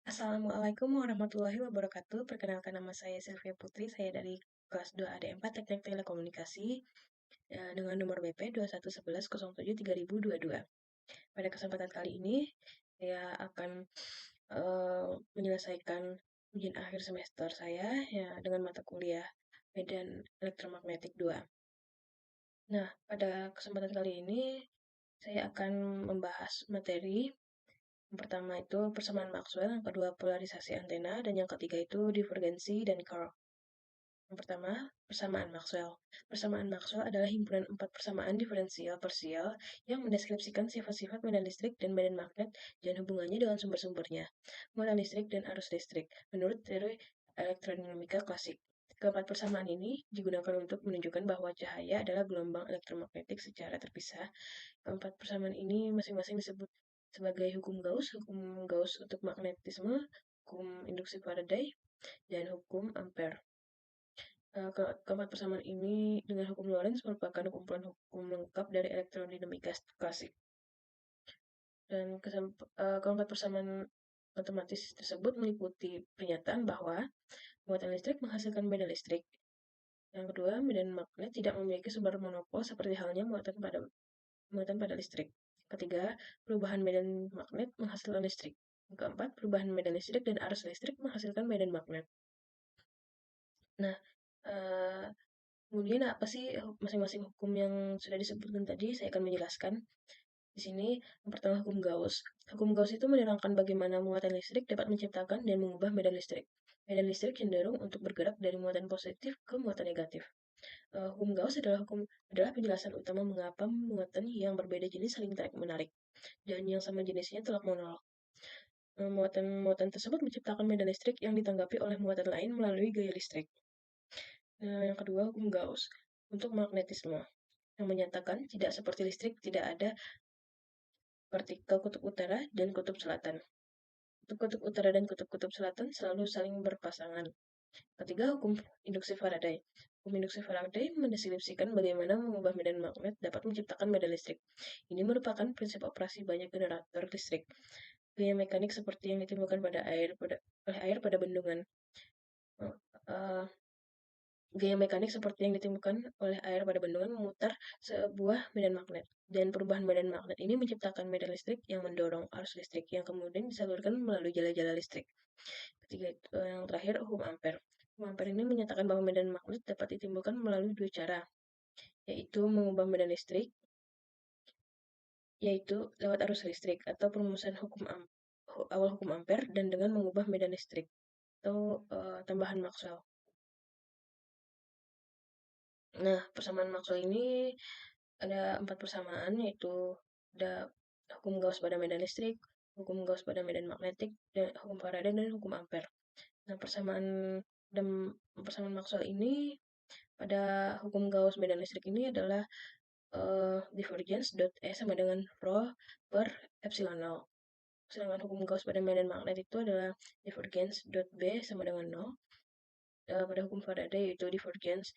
Assalamualaikum warahmatullahi wabarakatuh. Perkenalkan nama saya Sylvia Putri. Saya dari kelas 2 AD4 Teknik Telekomunikasi dengan nomor BP 2111073022. Pada kesempatan kali ini, saya akan menyelesaikan ujian akhir semester saya ya dengan mata kuliah Medan Elektromagnetik 2. Nah, pada kesempatan kali ini saya akan membahas materi. Yang pertama itu persamaan Maxwell, yang kedua polarisasi antena, dan yang ketiga itu divergensi dan curl. Yang pertama, persamaan Maxwell. Persamaan Maxwell adalah himpunan 4 persamaan diferensial parsial yang mendeskripsikan sifat-sifat medan listrik dan medan magnet dan hubungannya dengan sumber-sumbernya, muatan listrik dan arus listrik, menurut teori elektrodinamika klasik. Keempat persamaan ini digunakan untuk menunjukkan bahwa cahaya adalah gelombang elektromagnetik secara terpisah. Keempat persamaan ini masing-masing disebut sebagai hukum Gauss untuk magnetisme, hukum induksi Faraday, dan hukum Ampere. Keempat persamaan ini dengan hukum Lorentz merupakan kumpulan hukum lengkap dari elektrodinamika klasik. Dan keempat persamaan matematis tersebut meliputi pernyataan bahwa muatan listrik menghasilkan medan listrik. Yang kedua, medan magnet tidak memiliki sumber monopol seperti halnya muatan pada listrik. Ketiga, perubahan medan magnet menghasilkan listrik. Yang keempat, perubahan medan listrik dan arus listrik menghasilkan medan magnet. Nah, kemudian apa sih masing-masing hukum yang sudah disebutkan tadi? Saya akan menjelaskan. Di sini, yang pertama hukum Gauss. Hukum Gauss itu menerangkan bagaimana muatan listrik dapat menciptakan dan mengubah medan listrik. Medan listrik cenderung untuk bergerak dari muatan positif ke muatan negatif. Hukum Gauss adalah penjelasan utama mengapa muatan yang berbeda jenis saling tarik-menarik dan yang sama jenisnya tolak-menolak. Muatan tersebut menciptakan medan listrik yang ditanggapi oleh muatan lain melalui gaya listrik. Yang kedua, hukum Gauss untuk magnetisme yang menyatakan tidak seperti listrik tidak ada partikel kutub utara dan kutub selatan. Kutub utara dan kutub selatan selalu saling berpasangan. Ketiga, hukum induksi Faraday. Hukum induksi Faraday mendeskripsikan bagaimana mengubah medan magnet dapat menciptakan medan listrik. Ini merupakan prinsip operasi banyak generator listrik. Gaya mekanik seperti yang ditimbulkan oleh air pada bendungan. Gaya mekanik seperti yang ditimbulkan oleh air pada bendungan memutar sebuah medan magnet. Dan perubahan medan magnet ini menciptakan medan listrik yang mendorong arus listrik yang kemudian disalurkan melalui jala-jala listrik. Ketiga, yang terakhir, hukum Ampere. Hukum Ampere ini menyatakan bahwa medan magnet dapat ditimbulkan melalui dua cara, yaitu mengubah medan listrik, yaitu lewat arus listrik, atau perumusan awal hukum Ampere, dan dengan mengubah medan listrik, atau tambahan Maxwell. Nah, persamaan Maxwell ini ada 4 persamaan, yaitu ada hukum Gauss pada medan listrik, hukum Gauss pada medan magnetik, dan hukum Faraday dan hukum Ampere. Nah, persamaan Maxwell ini pada hukum Gauss medan listrik ini adalah divergence dot E sama dengan rho per epsilon 0. Sedangkan hukum Gauss pada medan magnet itu adalah divergence dot B sama dengan 0. Pada hukum Faraday yaitu divergence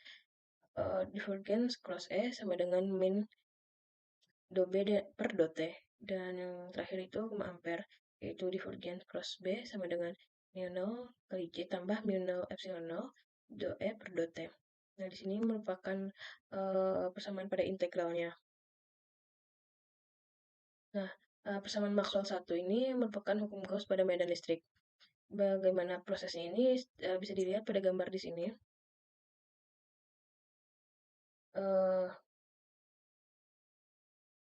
cross E sama dengan min do B per do T. Dan yang terakhir itu hukum Ampere, yaitu divergence cross B sama dengan mu 0 kali J tambah mu 0 epsilon 0 do E per do T. Nah, di sini merupakan persamaan pada integralnya. Nah, persamaan Maxwell 1 ini merupakan hukum Gauss pada medan listrik. Bagaimana prosesnya ini bisa dilihat pada gambar di sini.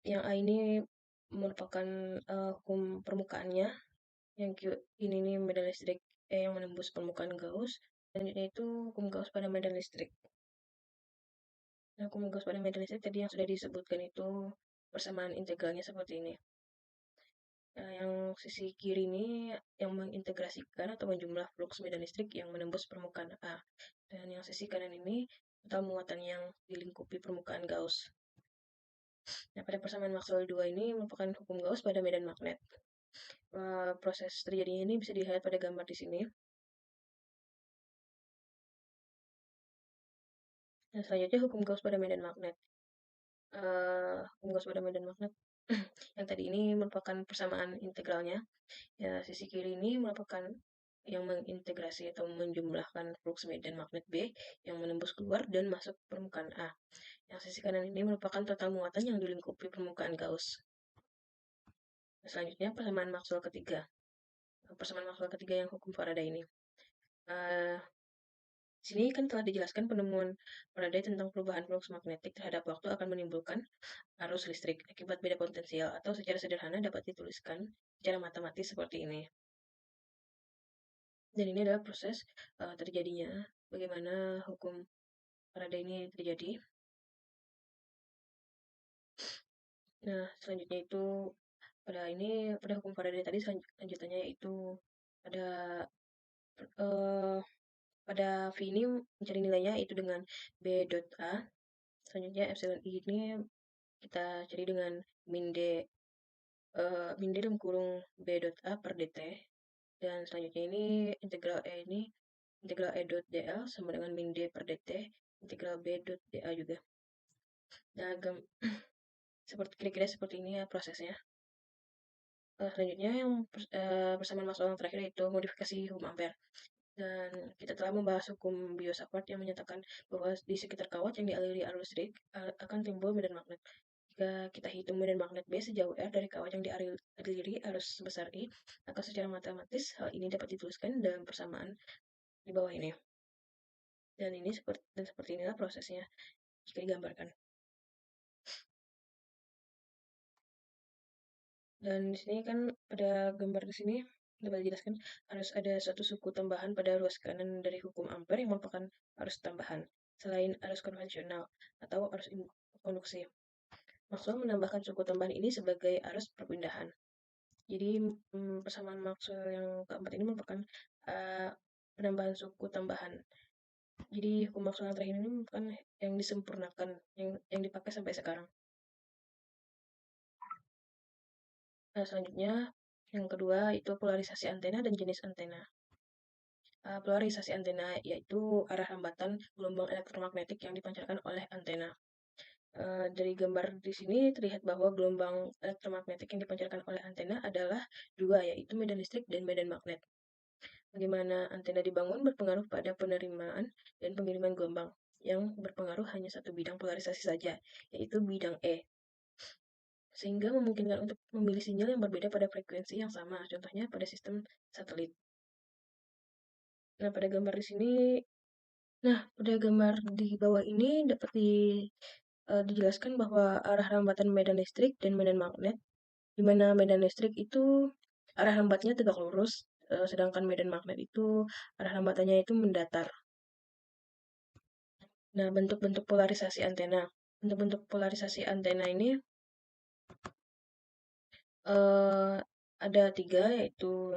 Yang A ini merupakan hukum permukaannya, yang Q ini medan listrik yang menembus permukaan Gauss, dan ini itu hukum Gauss pada medan listrik. Nah, hukum Gauss pada medan listrik tadi yang sudah disebutkan itu persamaan integralnya seperti ini. Nah, yang sisi kiri ini yang mengintegrasikan atau menjumlah flux medan listrik yang menembus permukaan A. Dan yang sisi kanan ini total muatan yang dilingkupi permukaan Gauss. Nah, pada persamaan Maxwell 2 ini merupakan hukum Gauss pada medan magnet. Proses terjadinya ini bisa dilihat pada gambar di sini. Nah, selanjutnya hukum Gauss pada medan magnet. Hukum Gauss pada medan magnet yang tadi ini merupakan persamaan integralnya. Ya, sisi kiri ini merupakan yang mengintegrasi atau menjumlahkan flux medan magnet B yang menembus keluar dan masuk permukaan A. Yang sisi kanan ini merupakan total muatan yang dilingkupi permukaan Gauss. Selanjutnya persamaan Maxwell ketiga. Persamaan Maxwell ketiga yang hukum Faraday ini. Uh, Sini kan telah dijelaskan penemuan Faraday tentang perubahan flux magnetik terhadap waktu akan menimbulkan arus listrik akibat beda potensial, atau secara sederhana dapat dituliskan secara matematis seperti ini. Dan ini adalah proses terjadinya bagaimana hukum Faraday ini terjadi. Nah, selanjutnya itu pada hukum Faraday tadi selanjutnya yaitu pada uh, pada V ini mencari nilainya itu dengan B dot A. Selanjutnya epsilon I ini kita cari dengan min D dalam kurung B dot A per dt. Dan selanjutnya ini integral E dot dl sama dengan min D per dt integral B dot dA juga. Nah, kira-kira seperti ini ya prosesnya. Selanjutnya yang persamaan Maxwell yang terakhir yaitu modifikasi hukum Ampere. Dan kita telah membahas hukum Biot-Savart yang menyatakan bahwa di sekitar kawat yang dialiri arus listrik akan timbul medan magnet. Jika kita hitung medan magnet B sejauh R dari kawat yang dialiri arus sebesar I, maka secara matematis hal ini dapat dituliskan dalam persamaan di bawah ini. Dan seperti inilah prosesnya jika digambarkan. Dan di sini kan pada gambar di sini dapat dijelaskan harus ada suatu suku tambahan pada ruas kanan dari hukum Ampere yang merupakan arus tambahan selain arus konvensional atau arus konduksi. Maxwell menambahkan suku tambahan ini sebagai arus perpindahan. Jadi persamaan Maxwell yang keempat ini merupakan penambahan suku tambahan. Jadi hukum Maxwell yang terakhir ini merupakan yang disempurnakan, yang dipakai sampai sekarang. Nah, selanjutnya yang kedua itu polarisasi antena dan jenis antena. Polarisasi antena yaitu arah hambatan gelombang elektromagnetik yang dipancarkan oleh antena. Dari gambar di sini terlihat bahwa gelombang elektromagnetik yang dipancarkan oleh antena adalah dua, yaitu medan listrik dan medan magnet. Bagaimana antena dibangun berpengaruh pada penerimaan dan pengiriman gelombang, yang berpengaruh hanya satu bidang polarisasi saja, yaitu bidang E. Sehingga memungkinkan untuk memilih sinyal yang berbeda pada frekuensi yang sama, contohnya pada sistem satelit. Nah, pada gambar di bawah ini dapat dijelaskan bahwa arah hambatan medan listrik dan medan magnet, di mana medan listrik itu arah hambatnya tegak lurus, sedangkan medan magnet itu arah hambatannya itu mendatar. Nah, bentuk-bentuk polarisasi antena. Bentuk-bentuk polarisasi antena ini ada 3, yaitu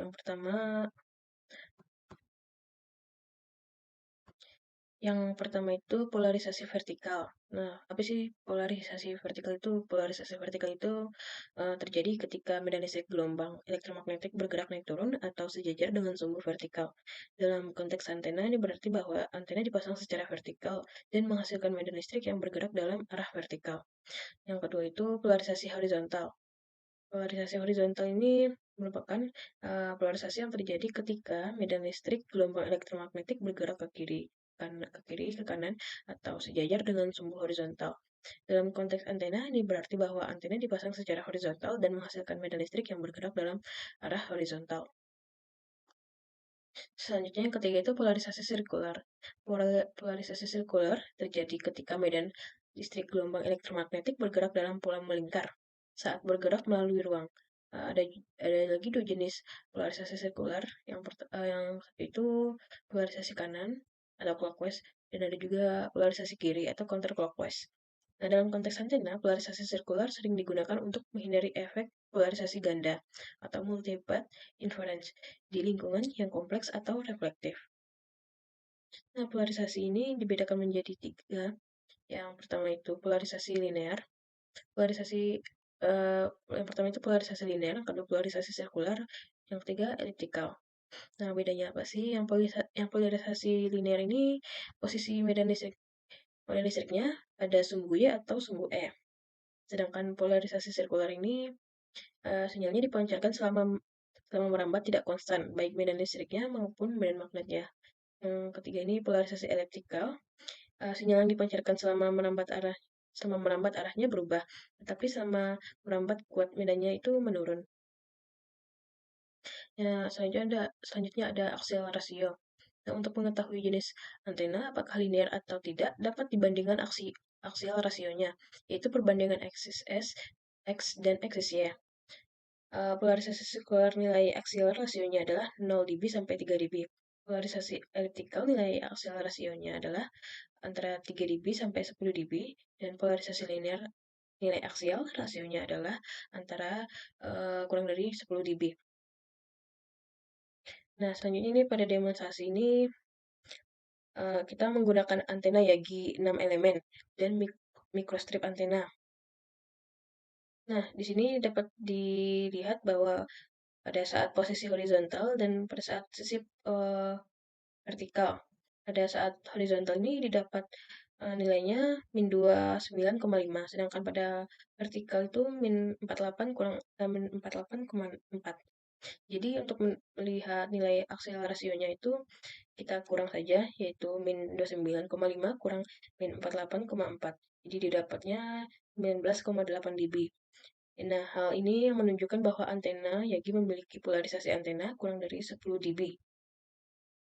yang pertama itu polarisasi vertikal. Nah, apa sih polarisasi vertikal itu? Polarisasi vertikal itu terjadi ketika medan listrik gelombang elektromagnetik bergerak naik turun atau sejajar dengan sumbu vertikal. Dalam konteks antena ini berarti bahwa antena dipasang secara vertikal dan menghasilkan medan listrik yang bergerak dalam arah vertikal. Yang kedua itu polarisasi horizontal. Polarisasi horizontal ini merupakan polarisasi yang terjadi ketika medan listrik gelombang elektromagnetik bergerak ke kiri, ke kanan, atau sejajar dengan sumbu horizontal. Dalam konteks antena, ini berarti bahwa antena dipasang secara horizontal dan menghasilkan medan listrik yang bergerak dalam arah horizontal. Selanjutnya yang ketiga itu polarisasi sirkular. Polarisasi sirkular terjadi ketika medan listrik gelombang elektromagnetik bergerak dalam pola melingkar saat bergerak melalui ruang. Ada lagi 2 jenis polarisasi sirkular. Yang itu polarisasi kanan atau clockwise, dan ada juga polarisasi kiri atau counterclockwise. Nah, dalam konteks antena, polarisasi sirkular sering digunakan untuk menghindari efek polarisasi ganda atau multipath inference di lingkungan yang kompleks atau reflektif. Nah, polarisasi ini dibedakan menjadi 3. Yang pertama itu polarisasi linear. Yang pertama itu polarisasi linear, yang kedua polarisasi sirkular, yang ketiga elliptikal. Nah, bedanya apa sih? Yang polarisasi linear ini posisi medan listriknya ada sumbu Y atau sumbu E. Sedangkan polarisasi sirkular ini sinyalnya dipancarkan selama merambat tidak konstan, baik medan listriknya maupun medan magnetnya. Yang ketiga ini polarisasi elliptikal. Sinyal yang dipancarkan selama merambat arahnya berubah, tetapi selama merambat kuat medannya itu menurun. Ya, selanjutnya ada aksial rasio. Nah, untuk mengetahui jenis antena apakah linear atau tidak dapat dibandingkan aksial rasionya, yaitu perbandingan aksis X dan aksis Y. Polarisasi sekular nilai aksial rasionya adalah 0 dB sampai 3 dB. Polarisasi elliptikal nilai aksial rasionya adalah antara 3 dB sampai 10 dB, dan polarisasi linear nilai aksial rasionya adalah antara kurang dari 10 dB. Nah, selanjutnya ini pada demonstrasi ini kita menggunakan antena Yagi 6 elemen dan microstrip antena. Nah, di sini dapat dilihat bahwa pada saat posisi horizontal dan pada saat sisi vertikal. Pada saat horizontal ini didapat nilainya min 29,5, sedangkan pada vertikal itu min 48 kurang min 48,4. Jadi untuk melihat nilai aksial rasionya itu kita kurang saja, yaitu min 29,5 kurang min 48,4. Jadi didapatnya 19,8 dB. Nah, hal ini menunjukkan bahwa antena Yagi memiliki polarisasi antena kurang dari 10 dB.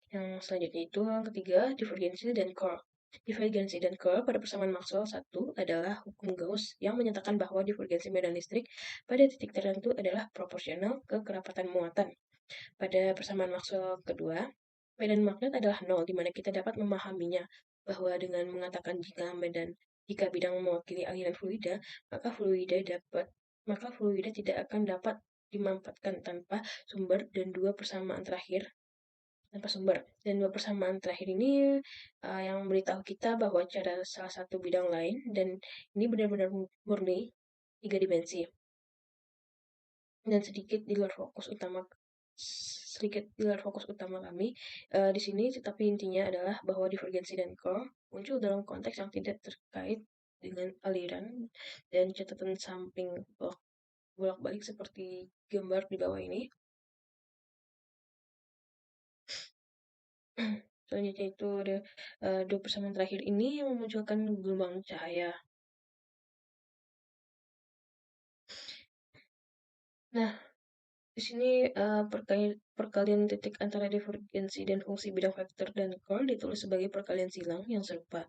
Yang selanjutnya itu yang ketiga, divergensi dan curl. Divergensi dan curl pada persamaan Maxwell 1 adalah hukum Gauss yang menyatakan bahwa divergensi medan listrik pada titik tertentu adalah proporsional ke kerapatan muatan. Pada persamaan Maxwell kedua, medan magnet adalah nol, di mana kita dapat memahaminya bahwa dengan mengatakan jika bidang mewakili aliran fluida, maka fluida tidak akan dapat dimanfaatkan tanpa sumber dan dua persamaan terakhir ini yang memberitahu kita bahwa cara salah satu bidang lain dan ini benar-benar murni 3 dimensi dan sedikit di luar fokus utama kami di sini, tetapi intinya adalah bahwa divergensi dan curl muncul dalam konteks yang tidak terkait dengan aliran dan catatan samping bolak-balik seperti gambar di bawah ini. Selanjutnya itu ada dua persamaan terakhir ini yang memunculkan gelombang cahaya. Nah, di sini perkalian titik antara divergensi dan fungsi bidang vektor dan curl ditulis sebagai perkalian silang yang serupa.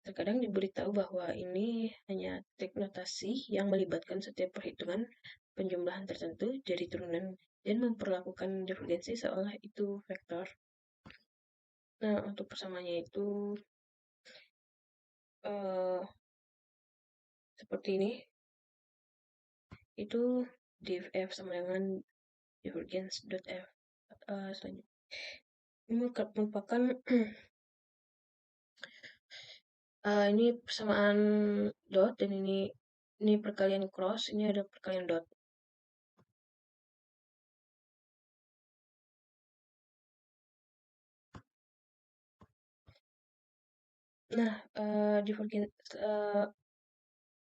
Terkadang diberitahu bahwa ini hanya trik notasi yang melibatkan setiap perhitungan penjumlahan tertentu dari turunan dan memperlakukan divergensi seolah itu vektor. Nah, untuk persamaannya itu seperti ini. Itu div f sama dengan divergence.f. Selanjutnya ini merupakan ini persamaan dot, dan ini perkalian cross, ini ada perkalian dot. Nah,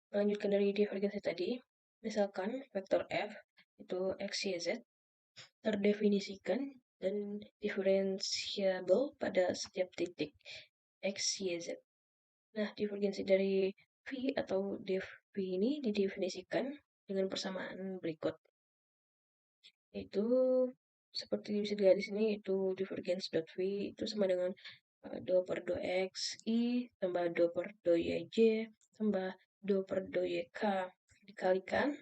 melanjutkan dari divergensi tadi, misalkan vektor f itu x, y, z terdefinisikan dan diferensiabel pada setiap titik x, y, z. Nah, divergensi dari v atau div v ini didefinisikan dengan persamaan berikut. Itu seperti bisa dilihat di sini, itu divergence.v itu sama dengan 2 per 2x i tambah 2 per 2yj tambah 2 per 2yk dikalikan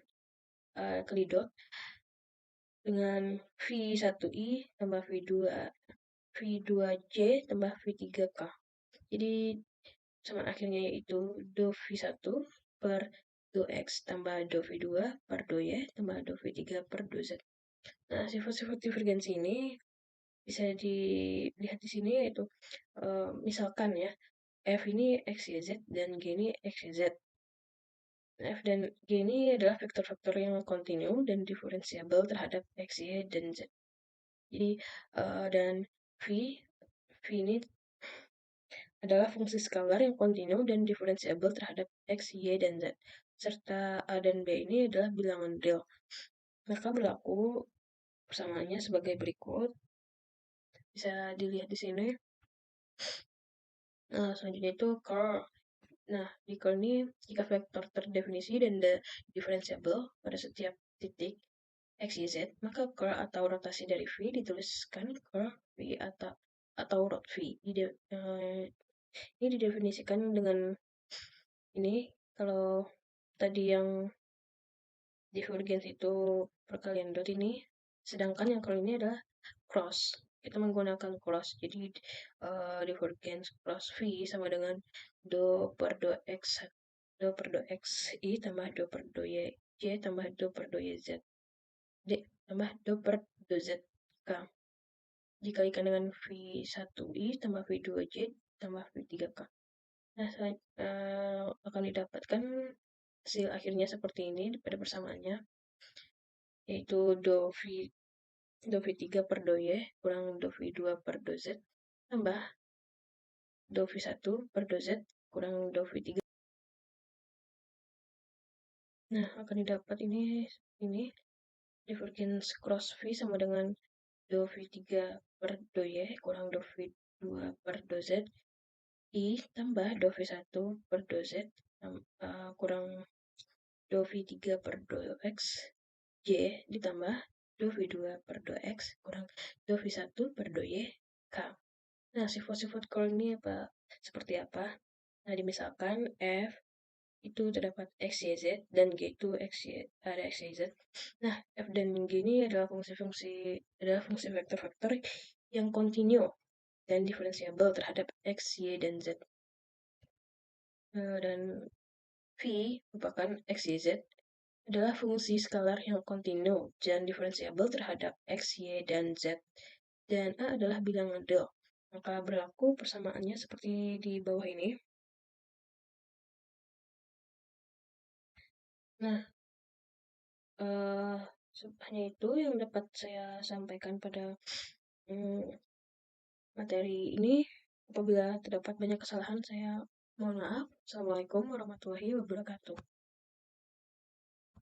kali dot dengan v1i tambah v2j tambah v3k. Jadi persamaan akhirnya yaitu 2v1 per 2x tambah 2v2 per 2y tambah 2v3 per 2z. Nah, sifat-sifat divergensi ini bisa dilihat di sini, yaitu misalkan ya, f ini x, y, z dan g ini x, y, z. F dan g ini adalah vektor-vektor yang kontinu dan diferensiabel terhadap x, y, dan z. Jadi dan v ini adalah fungsi skalar yang kontinu dan diferensiabel terhadap x, y, dan z. serta A dan B ini adalah bilangan real. Maka berlaku persamaannya sebagai berikut. Bisa dilihat di sini. Nah, selanjutnya itu curl. Nah, di curl ini jika vektor terdefinisi dan differentiable pada setiap titik x, y, z, maka curl atau rotasi dari V dituliskan curl V atau rot V. Ini didefinisikan dengan ini. Kalau tadi yang divergence itu perkalian dot ini, sedangkan yang kalau ini adalah cross. Kita menggunakan cross, jadi divergence cross V sama dengan do per do x I tambah do per do y tambah do per do y z d tambah do per do z k dikalikan dengan V1I tambah V2J tambah V3K. Nah, akan didapatkan hasil akhirnya seperti ini pada persamaannya, yaitu do V3 per do Y kurang do V2 per do Z tambah do V1 per do Z kurang do V3. Nah, akan didapat ini divergence cross V sama dengan do V3 per do Y kurang do V2 per do Z I tambah do V1 per do Z kurang do V3 per do X Y ditambah do V2 per do X kurang do V1 per do Y K. Nah, sifat-sifat curl ini seperti apa? Nah, misalkan F itu terdapat X, Y, Z dan G itu ada X, Y, Z. Nah, F dan G ini adalah fungsi vektor-vektor yang kontinu dan diferensiabel terhadap X, Y, dan Z. Dan V merupakan X, Y, Z adalah fungsi skalar yang kontinu dan diferensiabel terhadap X, Y, dan Z. Dan A adalah bilangan real. Maka berlaku persamaannya seperti di bawah ini. Nah, hanya itu yang dapat saya sampaikan pada materi ini. Apabila terdapat banyak kesalahan, saya mohon maaf. Assalamualaikum warahmatullahi wabarakatuh.